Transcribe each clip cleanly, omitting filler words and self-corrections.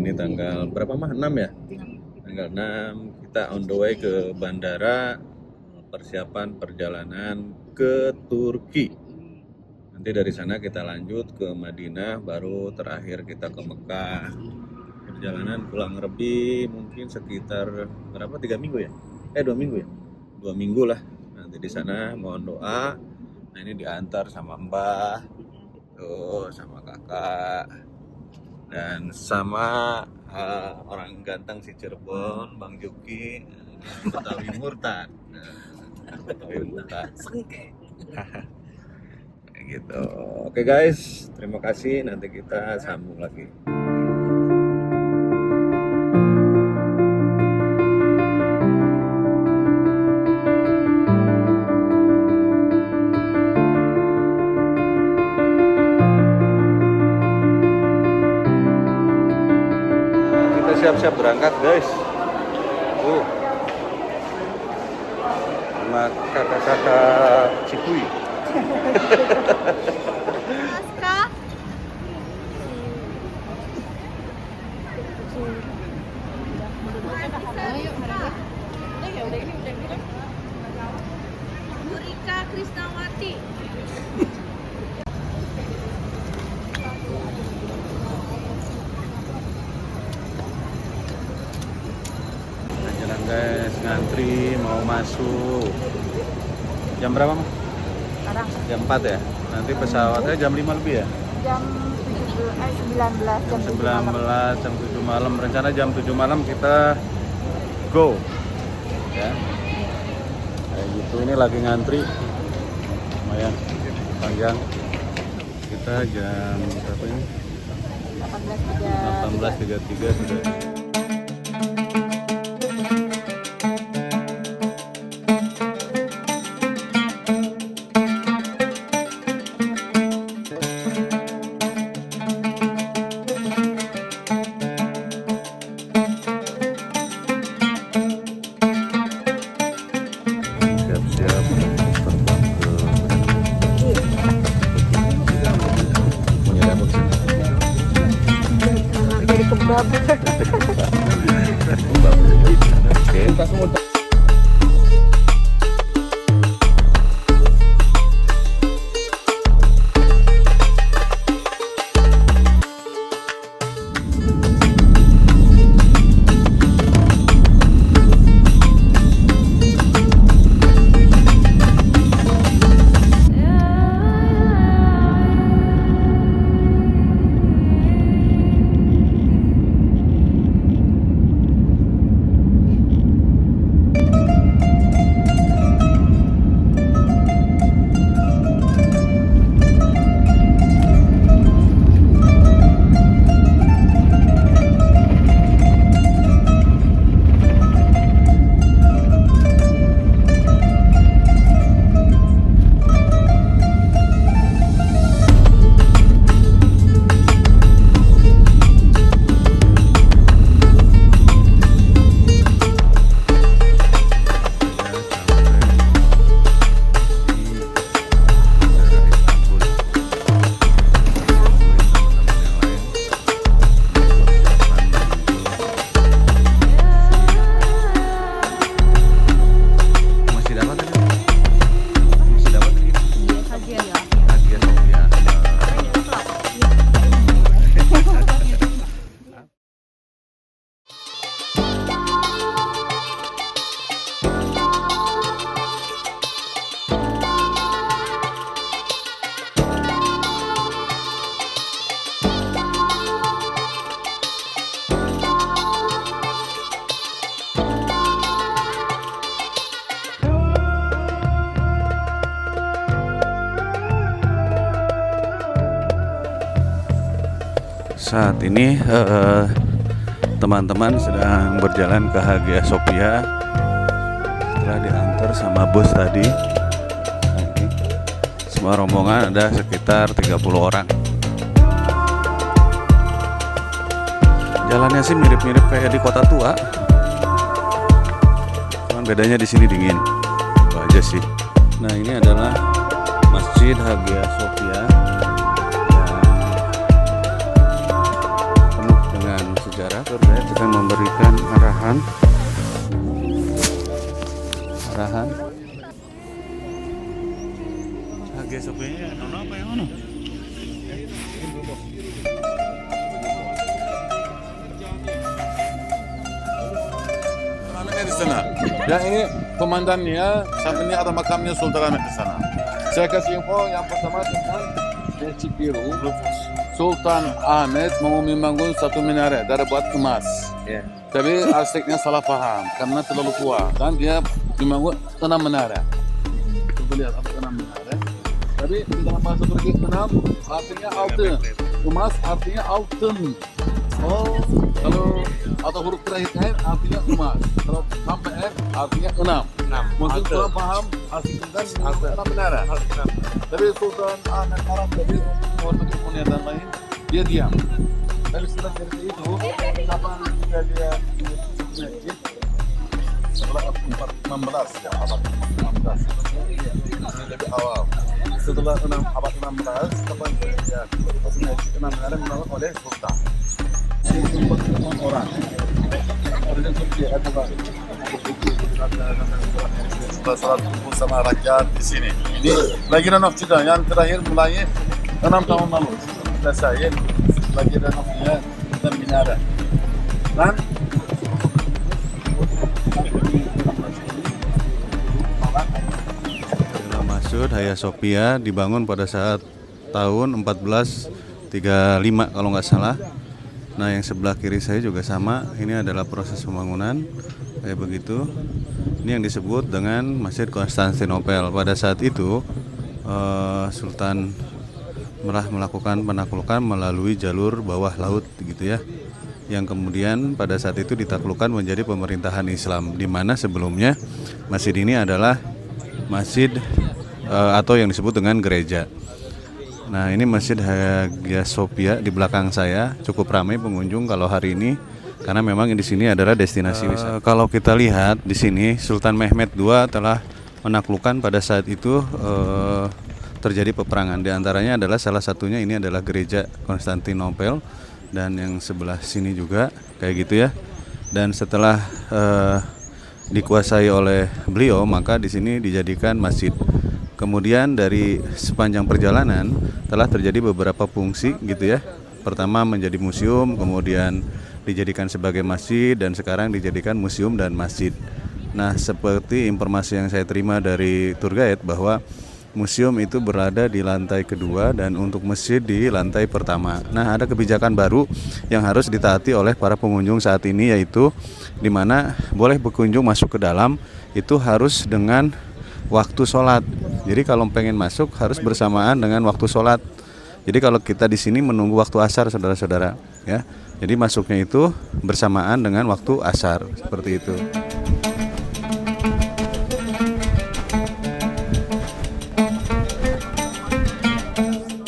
ini tanggal berapa mah? 6 ya? Tanggal 6 kita on the way ke bandara, persiapan perjalanan ke Turki. Nanti dari sana kita lanjut ke Madinah, baru terakhir kita ke Mekah. Perjalanan kurang lebih mungkin sekitar berapa? 3 minggu ya? 2 minggu ya? 2 minggu lah. Nanti di sana mohon doa. Nah ini diantar sama Mbah, tuh sama kakak, dan sama orang ganteng si Cirebon, Bang Juki, Betawi Murtad. Betawi Murtad. Gitu. Oke guys, terima kasih. Nanti kita sambung lagi. Kita siap-siap berangkat guys. Sama kakak-kakak Cikui. Kak. Yurika Krisnawati. Jalan guys, ngantri mau masuk. Jam berapa mah? Sekarang Jam 4 ya? Nanti pesawatnya jam 5 lebih ya? jam 19 Jam 19, jam 7 malam. Rencana jam 7 malam kita go. Ya. Kayak gitu, ini lagi ngantri. Lumayan panjang. Kita jam berapa ini? 18.33 sudah. Siap-siap terbang ke punya dapur sini. jadi kebab. Oke. Saat ini teman-teman sedang berjalan ke Hagia Sophia setelah diantar sama bus tadi. Nah, ini semua rombongan ada sekitar 30 orang. Jalannya sih mirip-mirip kayak di kota tua, cuman bedanya di sini dingin. Itu aja sih. Nah ini adalah Masjid Hagia Sophia. Negara terkait akan memberikan arahan Hagia Sophia apa yang mana? Di sana. Ya ini komandannya, sampingnya ada makamnya Sultan Ahmed di sana. Saya kasih info yang pertama tentang Masjid Biru. Sultan Ahmed mau membangun satu minaret dari buat emas. Ya. Tapi arsiteknya salah paham karena terlalu tua dan dia membangun 6 menara. Coba lihat apa 6 menara. Tapi di dalam bahasa Turki 6 artinya altın. Emas artinya altın. Oh, kalau atau huruf terakhir artinya emas. Kalau sampai F artinya 6. Mungkin kurang paham artinya dan 6 menara. Tapi Sultan Ahmed Arab tadi untuk dunia dan lain dia diam. Tapi setelah cerita itu, kapan juga dia di masjid setelah 16 ya, abad 16 ini lebih awal. Setelah abad 16, kapan dia masjid 6 menara dibangun oleh Sultan. Orang Presiden Turki Erdogan salat kumpul sama rakyat di sini. Ini lagi renov juga yang terakhir mulai 6 tahun lalu selesai lagi renovnya dan minara dan Masjid Hagia Sophia dibangun pada saat tahun 1435 kalau nggak salah. Nah, yang sebelah kiri saya juga sama. Ini adalah proses pembangunan kayak begitu. Ini yang disebut dengan Masjid Konstantinopel. Pada saat itu Sultan melakukan penaklukan melalui jalur bawah laut gitu ya. Yang kemudian pada saat itu ditaklukkan menjadi pemerintahan Islam, di mana sebelumnya masjid ini adalah masjid atau yang disebut dengan gereja. Nah, ini Masjid Hagia Sophia di belakang saya, cukup ramai pengunjung kalau hari ini karena memang di sini adalah destinasi wisata. Kalau kita lihat di sini Sultan Mehmed II telah menaklukkan pada saat itu terjadi peperangan. Di antaranya adalah salah satunya ini adalah gereja Konstantinopel dan yang sebelah sini juga kayak gitu ya. Dan setelah dikuasai oleh beliau, maka di sini dijadikan masjid. Kemudian dari sepanjang perjalanan telah terjadi beberapa fungsi gitu ya. Pertama menjadi museum, kemudian dijadikan sebagai masjid, dan sekarang dijadikan museum dan masjid. Nah, seperti informasi yang saya terima dari tour guide bahwa museum itu berada di lantai kedua dan untuk masjid di lantai pertama. Nah, ada kebijakan baru yang harus ditaati oleh para pengunjung saat ini, yaitu di mana boleh berkunjung masuk ke dalam itu harus dengan waktu sholat. Jadi kalau pengen masuk harus bersamaan dengan waktu sholat. Jadi kalau kita di sini menunggu waktu asar, saudara-saudara, ya. Jadi masuknya itu bersamaan dengan waktu asar, seperti itu.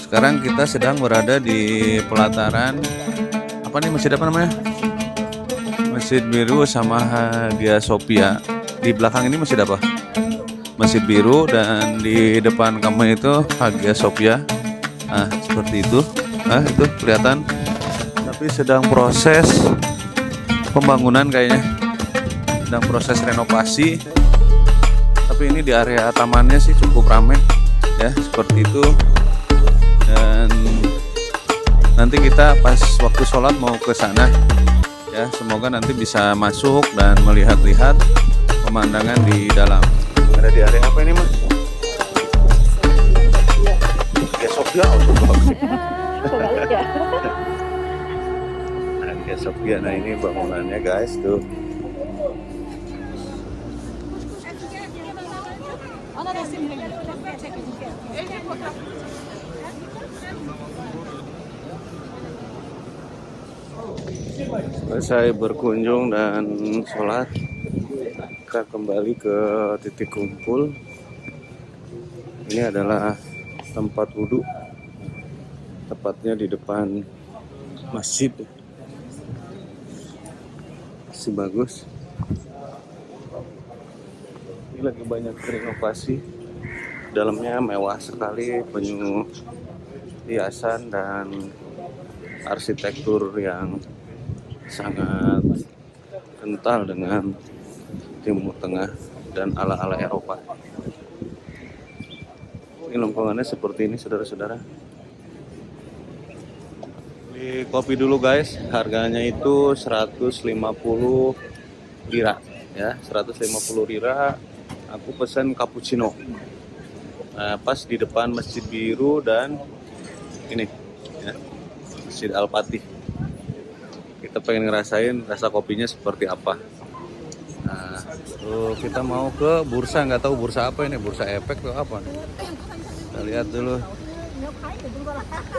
Sekarang kita sedang berada di pelataran apa nih, masjid apa namanya? Masjid Biru sama Hagia Sophia. Di belakang ini masjid apa? Masjid Biru, dan di depan kamu itu Hagia Sophia. Nah, seperti itu. Nah, itu kelihatan. Tapi sedang proses pembangunan kayaknya. Sedang proses renovasi. Tapi ini di area tamannya sih cukup ramai ya, seperti itu. Dan nanti kita pas waktu sholat mau ke sana ya, semoga nanti bisa masuk dan melihat-lihat pemandangan di dalam. Ada di area apa ini, Mas? Hagia Sophia, Hagia Sophia. Nah, ini bangunannya guys tuh. Selesai berkunjung dan sholat, kita kembali ke titik kumpul. Ini adalah tempat wudhu, tepatnya di depan masjid. Masih bagus. Ini lagi banyak renovasi. Dalamnya mewah sekali, penuh hiasan dan arsitektur yang sangat kental dengan Timur Tengah dan ala-ala Eropa. Ini lengkungannya seperti ini, saudara-saudara. Beli kopi dulu guys, harganya itu 150 lira ya, 150 lira. Aku pesan cappuccino. Nah, pas di depan Masjid Biru dan ini ya, Masjid Al-Fatih. Kita pengen ngerasain rasa kopinya seperti apa. Nah, kita mau ke bursa, nggak tahu bursa apa ini, bursa efek atau apa nih. Kita lihat dulu.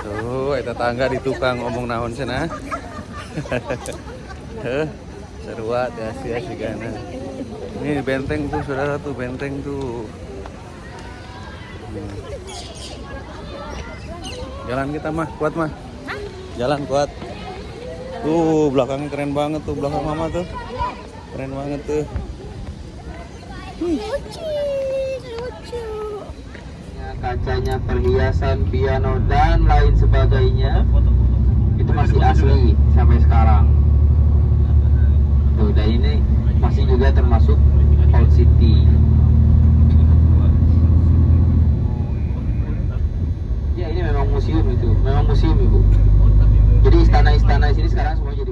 Tuh, itu tangga di tukang ngomong naon sana. Seruat ya si Gana. Ini benteng tuh, saudara tuh, benteng tuh. Jalan kita mah, kuat mah. Jalan kuat. Tuh, belakangnya keren banget tuh, belakang mama tuh. Keren banget tuh. Lucu. Kacanya, perhiasan, piano dan lain sebagainya itu masih asli sampai sekarang. Tuh, dan ini masih juga termasuk Old City. Ya, ini memang museum itu, memang museum ibu. Jadi istana-istana sini sekarang semua jadi